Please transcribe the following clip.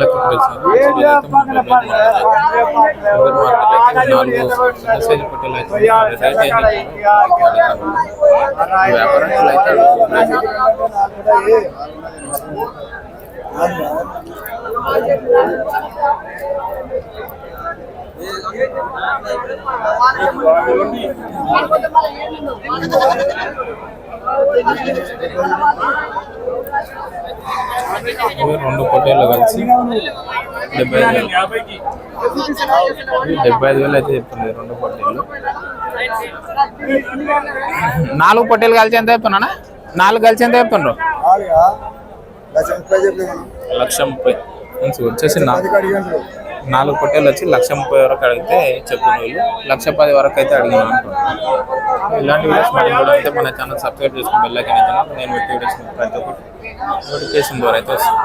లెక్క తెలుసు మెసేజ్ పొట్టేలు అయితే వ్యాపారం అయితే రెండు పొట్టేళ్ళు కలిసి 75,000 అయితే చెప్తుంది రెండు పొట్టేళ్ళు. 4 పొట్టేలు కలిసి ఎంత చెప్తున్నా? 4 కలిసి ఎంత చెప్తుండ్రు? 1,30,000 వచ్చేసి 4 పొట్టేలు వచ్చి 1,30,000 వరకు అడిగితే చెప్తున్న వీళ్ళు 1,10,000 వరకు అయితే అడిగినా అంటున్నాను. ఇలాంటి వీడియోస్ మనం కూడా అయితే మన ఛానల్ సబ్స్క్రైబ్ చేసుకుని బెల్ ఐకాన్ అయితే నేను వీడియోస్ ప్రతి ఒక్కటి నోటిఫికేషన్ ద్వారా అయితే వస్తుంది.